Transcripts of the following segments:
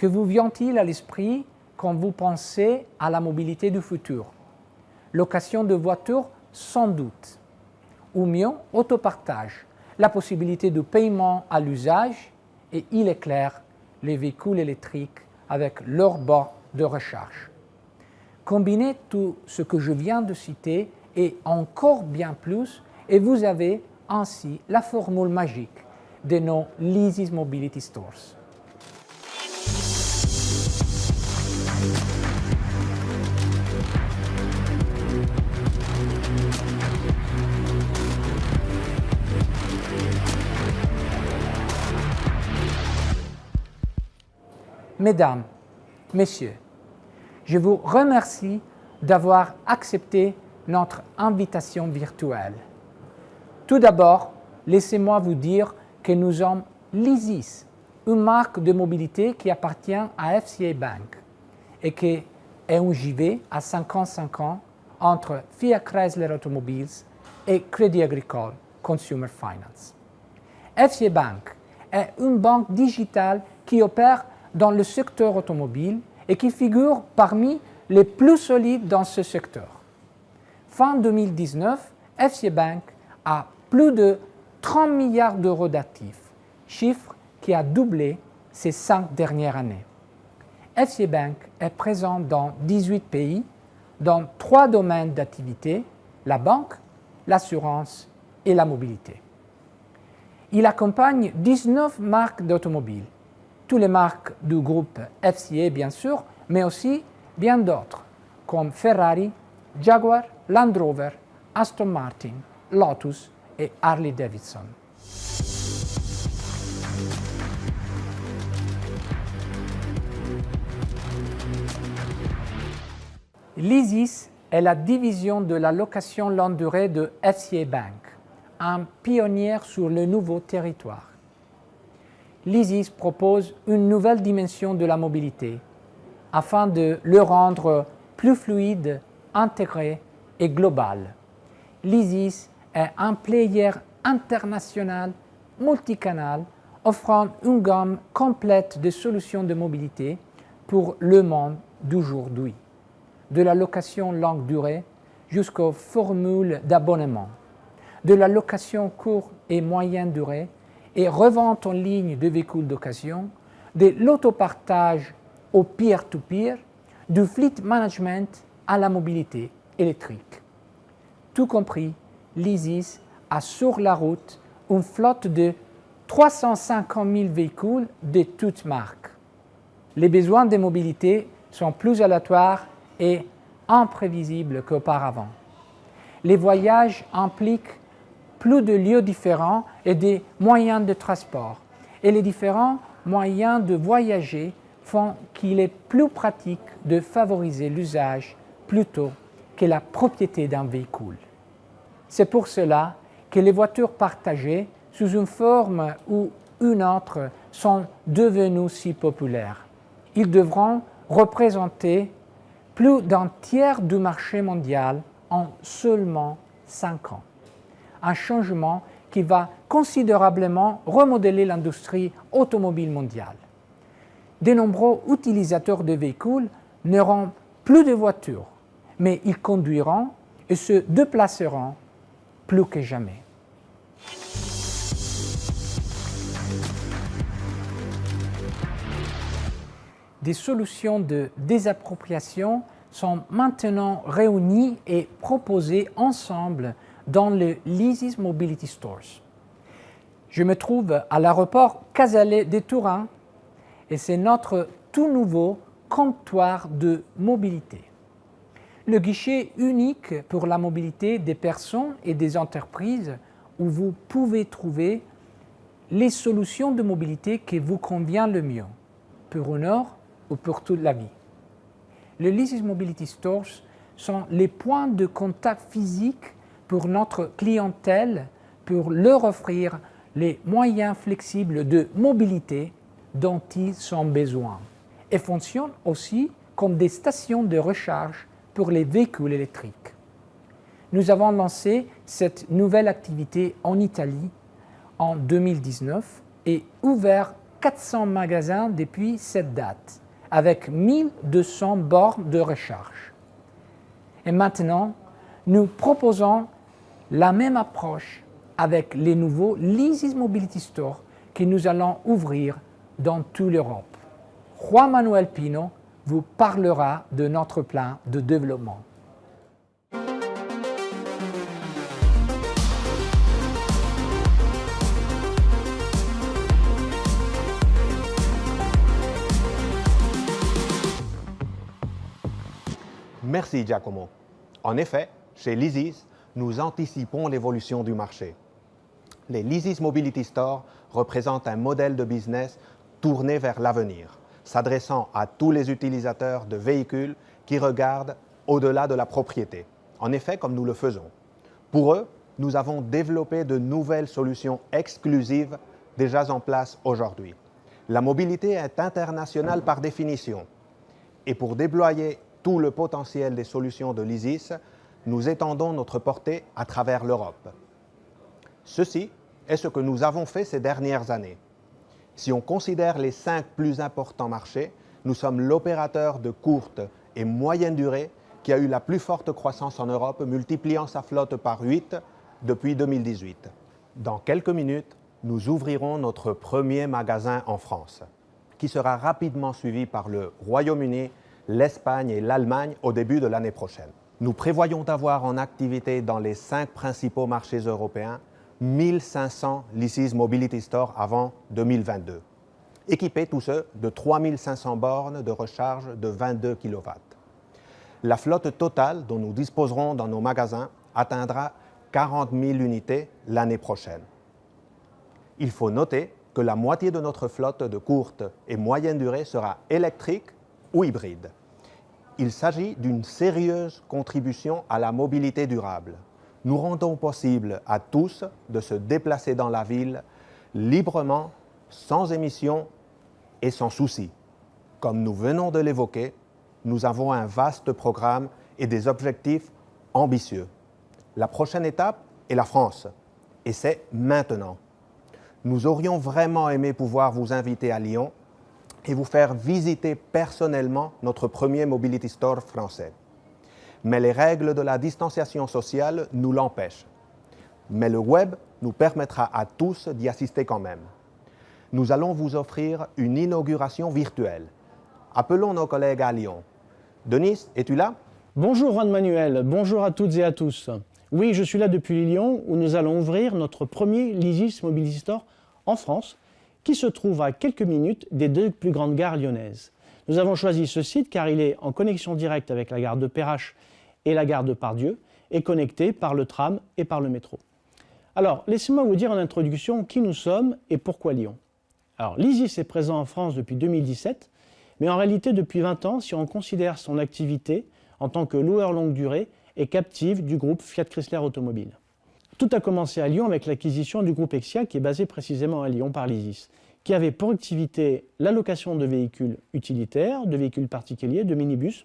que vous vient-il à l'esprit quand vous pensez à la mobilité du futur? Location de voitures, sans doute. Ou mieux, autopartage, la possibilité de paiement à l'usage et, il est clair, les véhicules électriques avec leur borne de recharge. Combinez tout ce que je viens de citer et encore bien plus, et vous avez ainsi la formule magique de nos Leasys Mobility Stores. Mesdames, Messieurs, je vous remercie d'avoir accepté notre invitation virtuelle. Tout d'abord, laissez-moi vous dire que nous sommes Leasys, une marque de mobilité qui appartient à FCA Bank et qui est un JV à 50-50 entre Fiat Chrysler Automobiles et Crédit Agricole Consumer Finance. FCA Bank est une banque digitale qui opère dans le secteur automobile et qui figure parmi les plus solides dans ce secteur. Fin 2019, FCA Bank a plus de 30 milliards d'euros d'actifs, chiffre qui a doublé ces 5 dernières années. FCA Bank est présent dans 18 pays, dans 3 domaines d'activité, la banque, l'assurance et la mobilité. Il accompagne 19 marques d'automobiles, toutes les marques du groupe FCA bien sûr, mais aussi bien d'autres, comme Ferrari, Jaguar, Land Rover, Aston Martin, Lotus et Harley Davidson. Leasys est la division de la location longue durée de FCA Bank, un pionnier sur le nouveau territoire. Leasys propose une nouvelle dimension de la mobilité afin de le rendre plus fluide, intégré et global. Leasys est un player international multicanal offrant une gamme complète de solutions de mobilité pour le monde d'aujourd'hui, de la location longue durée jusqu'aux formules d'abonnement, de la location courte et moyenne durée et revente en ligne de véhicules d'occasion, de l'autopartage au peer-to-peer, du fleet management à la mobilité électrique. Tout compris, Leasys a sur la route une flotte de 350 000 véhicules de toutes marques. Les besoins de mobilité sont plus aléatoires et imprévisibles qu'auparavant. Les voyages impliquent plus de lieux différents et des moyens de transport. Et les différents moyens de voyager font qu'il est plus pratique de favoriser l'usage plutôt que la propriété d'un véhicule. C'est pour cela que les voitures partagées, sous une forme ou une autre, sont devenues si populaires. Ils devront représenter plus d'un tiers du marché mondial en seulement 5 ans. Un changement qui va considérablement remodeler l'industrie automobile mondiale. De nombreux utilisateurs de véhicules n'auront plus de voitures, mais ils conduiront et se déplaceront plus que jamais. Des solutions de désappropriation sont maintenant réunies et proposées ensemble dans le Leasys Mobility Stores. Je me trouve à l'aéroport Casale de Turin et c'est notre tout nouveau comptoir de mobilité. Le guichet unique pour la mobilité des personnes et des entreprises où vous pouvez trouver les solutions de mobilité qui vous conviennent le mieux, pour une heure ou pour toute la vie. Les Leasys Mobility Stores sont les points de contact physiques pour notre clientèle pour leur offrir les moyens flexibles de mobilité dont ils ont besoin et fonctionnent aussi comme des stations de recharge pour les véhicules électriques. Nous avons lancé cette nouvelle activité en Italie en 2019 et ouvert 400 magasins depuis cette date, avec 1200 bornes de recharge. Et maintenant, nous proposons la même approche avec les nouveaux Leasys Mobility Store que nous allons ouvrir dans toute l'Europe. Juan Manuel Pino vous parlera de notre plan de développement. Merci Giacomo. En effet, chez Leasys, nous anticipons l'évolution du marché. Les Leasys Mobility Store représentent un modèle de business tourné vers l'avenir, s'adressant à tous les utilisateurs de véhicules qui regardent au-delà de la propriété. En effet, comme nous le faisons. Pour eux, nous avons développé de nouvelles solutions exclusives déjà en place aujourd'hui. La mobilité est internationale par définition. Et pour déployer tout le potentiel des solutions de Leasys, nous étendons notre portée à travers l'Europe. Ceci est ce que nous avons fait ces dernières années. Si on considère les 5 plus importants marchés, nous sommes l'opérateur de courte et moyenne durée qui a eu la plus forte croissance en Europe, multipliant sa flotte par 8 depuis 2018. Dans quelques minutes, nous ouvrirons notre premier magasin en France, qui sera rapidement suivi par le Royaume-Uni, l'Espagne et l'Allemagne au début de l'année prochaine. Nous prévoyons d'avoir en activité dans les 5 principaux marchés européens 1500 Leasys Mobility Store avant 2022, équipés tous ceux de 3500 bornes de recharge de 22 kW. La flotte totale dont nous disposerons dans nos magasins atteindra 40 000 unités l'année prochaine. Il faut noter que la moitié de notre flotte de courte et moyenne durée sera électrique ou hybride. Il s'agit d'une sérieuse contribution à la mobilité durable. Nous rendons possible à tous de se déplacer dans la ville librement, sans émissions et sans souci. Comme nous venons de l'évoquer, nous avons un vaste programme et des objectifs ambitieux. La prochaine étape est la France, et c'est maintenant. Nous aurions vraiment aimé pouvoir vous inviter à Lyon et vous faire visiter personnellement notre premier Mobility Store français. Mais les règles de la distanciation sociale nous l'empêchent. Mais le web nous permettra à tous d'y assister quand même. Nous allons vous offrir une inauguration virtuelle. Appelons nos collègues à Lyon. Denis, es-tu là? Bonjour Juan Manuel, bonjour à toutes et à tous. Oui, je suis là depuis Lyon où nous allons ouvrir notre premier Leasys Mobility Store en France, qui se trouve à quelques minutes des 2 plus grandes gares lyonnaises. Nous avons choisi ce site car il est en connexion directe avec la gare de Perrache et la gare de Pardieu et connecté par le tram et par le métro. Alors, laissez-moi vous dire en introduction qui nous sommes et pourquoi Lyon. Alors, Leasys est présent en France depuis 2017, mais en réalité depuis 20 ans si on considère son activité en tant que loueur longue durée et captive du groupe Fiat Chrysler Automobile. Tout a commencé à Lyon avec l'acquisition du groupe Exia qui est basé précisément à Lyon par Leasys, qui avait pour activité la location de véhicules utilitaires, de véhicules particuliers, de minibus,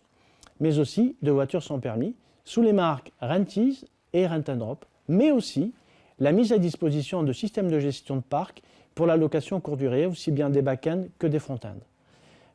mais aussi de voitures sans permis, sous les marques Rentease et Rent & Drop, mais aussi la mise à disposition de systèmes de gestion de parc pour la location courte durée, aussi bien des back-end que des front-end.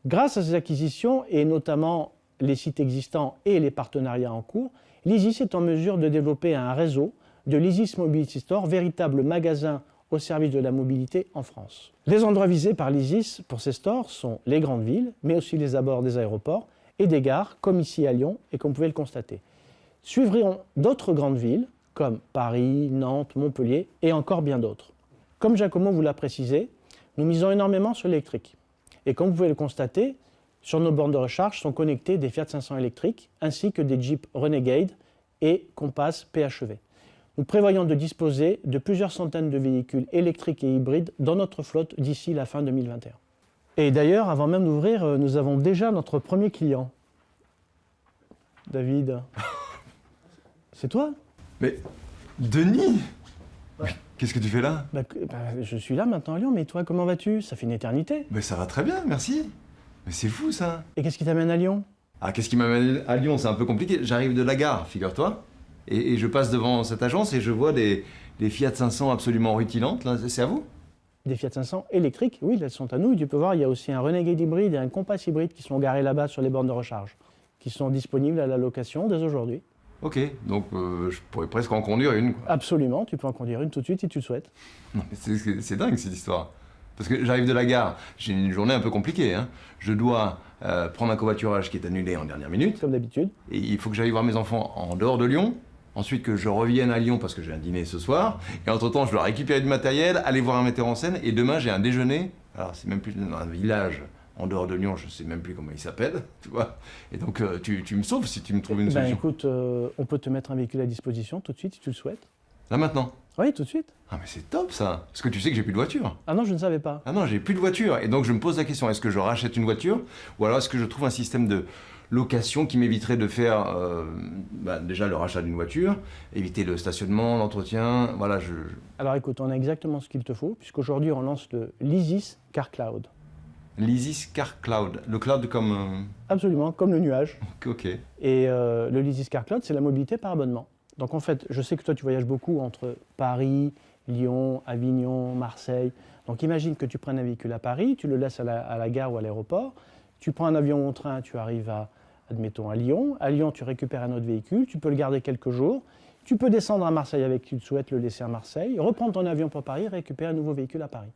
Grâce à ces acquisitions, et notamment les sites existants et les partenariats en cours, Leasys est en mesure de développer un réseau de Leasys Mobility Store, véritable magasin au service de la mobilité en France. Les endroits visés par Leasys pour ces stores sont les grandes villes, mais aussi les abords des aéroports et des gares, comme ici à Lyon, et comme vous pouvez le constater. Suivront d'autres grandes villes, comme Paris, Nantes, Montpellier, et encore bien d'autres. Comme Giacomo vous l'a précisé, nous misons énormément sur l'électrique. Et comme vous pouvez le constater, sur nos bornes de recharge sont connectés des Fiat 500 électriques, ainsi que des Jeep Renegade et Compass PHEV. Nous prévoyons de disposer de plusieurs centaines de véhicules électriques et hybrides dans notre flotte d'ici la fin 2021. Et d'ailleurs, avant même d'ouvrir, nous avons déjà notre premier client. David. C'est toi? Mais, Denis! Qu'est-ce que tu fais là? Je suis là maintenant à Lyon, mais toi, comment vas-tu? Ça fait une éternité. Mais ça va très bien, merci. Mais c'est fou ça. Et qu'est-ce qui t'amène à Lyon? Ah, qu'est-ce qui m'amène à Lyon? C'est un peu compliqué. J'arrive de la gare, figure-toi. Et je passe devant cette agence et je vois des Fiat 500 absolument rutilantes. Là, c'est à vous? des Fiat 500 électriques. Oui, elles sont à nous. Et tu peux voir, il y a aussi un Renegade hybride et un Compass hybride qui sont garés là-bas sur les bornes de recharge, qui sont disponibles à la location dès aujourd'hui. Ok, donc je pourrais presque en conduire une, quoi. Absolument, tu peux en conduire une tout de suite si tu le souhaites. Non, mais c'est dingue cette histoire. Parce que j'arrive de la gare, j'ai une journée un peu compliquée, hein. Je dois prendre un covoiturage qui est annulé en dernière minute. Comme d'habitude. Et il faut que j'aille voir mes enfants en dehors de Lyon. Ensuite que je revienne à Lyon parce que j'ai un dîner ce soir. Et entre-temps, je dois récupérer du matériel, aller voir un metteur en scène. Et demain, j'ai un déjeuner. Alors, c'est même plus dans un village en dehors de Lyon, je ne sais même plus comment il s'appelle, tu vois. Et donc, tu me sauves si tu me trouves une solution. Écoute, on peut te mettre un véhicule à disposition tout de suite si tu le souhaites. Là, maintenant? Oui, tout de suite. Ah, mais c'est top, ça. Parce que tu sais que j'ai plus de voiture. Ah non, je ne savais pas. Ah non, j'ai plus de voiture. Et donc, je me pose la question, est-ce que je rachète une voiture? Ou alors, est-ce que je trouve un système de location qui m'éviterait de faire déjà le rachat d'une voiture, éviter le stationnement, l'entretien, voilà, Alors écoute, on a exactement ce qu'il te faut, puisqu'aujourd'hui on lance le Leasys Car Cloud. Leasys Car Cloud, le cloud comme... Absolument, comme le nuage. Ok. Et le Leasys Car Cloud, c'est la mobilité par abonnement. Donc en fait, je sais que toi tu voyages beaucoup entre Paris, Lyon, Avignon, Marseille. Donc imagine que tu prennes un véhicule à Paris, tu le laisses à la gare ou à l'aéroport, tu prends un avion ou un train, tu arrives admettons, à Lyon, tu récupères un autre véhicule, tu peux le garder quelques jours, tu peux descendre à Marseille avec qui tu souhaites le laisser à Marseille, reprendre ton avion pour Paris, récupérer un nouveau véhicule à Paris.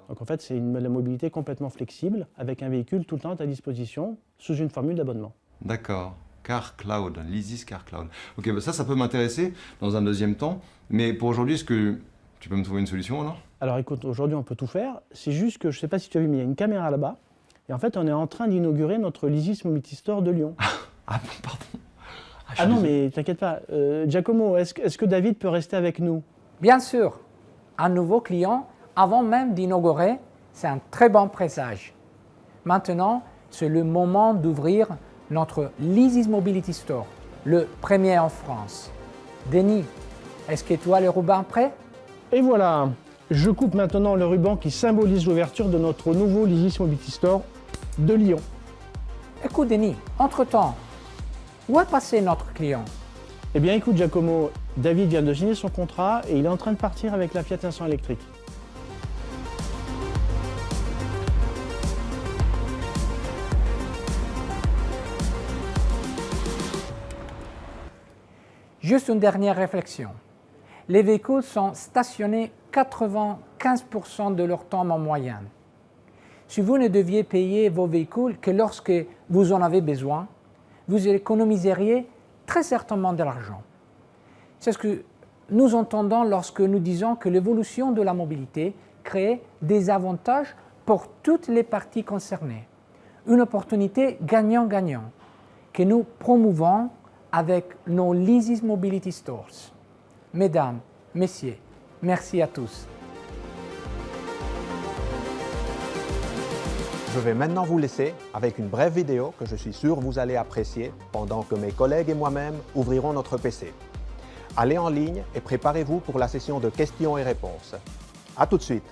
Donc en fait, c'est la mobilité complètement flexible, avec un véhicule tout le temps à ta disposition, sous une formule d'abonnement. D'accord. Car Cloud, Leasys Car Cloud. Ok, ça peut m'intéresser dans un deuxième temps, mais pour aujourd'hui, est-ce que tu peux me trouver une solution alors? Alors écoute, aujourd'hui on peut tout faire, c'est juste que, je ne sais pas si tu as vu, mais il y a une caméra là-bas, et en fait on est en train d'inaugurer notre Leasys Mobility Store de Lyon. Ah bon, pardon. Ah non, mais t'inquiète pas. Giacomo, est-ce que David peut rester avec nous? Bien sûr, un nouveau client, avant même d'inaugurer, c'est un très bon présage. Maintenant, c'est le moment d'ouvrir notre Leasys Mobility Store, le premier en France. Denis, est-ce que tu as le ruban prêt? Et voilà, je coupe maintenant le ruban qui symbolise l'ouverture de notre nouveau Leasys Mobility Store de Lyon. Écoute Denis, entre-temps, où est passé notre client? Eh bien écoute Giacomo, David vient de signer son contrat et il est en train de partir avec la Fiat 500 électrique. Juste une dernière réflexion. Les véhicules sont stationnés 95% de leur temps en moyenne. Si vous ne deviez payer vos véhicules que lorsque vous en avez besoin, vous économiseriez très certainement de l'argent. C'est ce que nous entendons lorsque nous disons que l'évolution de la mobilité crée des avantages pour toutes les parties concernées. Une opportunité gagnant-gagnant que nous promouvons avec nos Leasys Mobility Stores. Mesdames, messieurs, merci à tous. Je vais maintenant vous laisser avec une brève vidéo que je suis sûr vous allez apprécier pendant que mes collègues et moi-même ouvrirons notre PC. Allez en ligne et préparez-vous pour la session de questions et réponses. À tout de suite.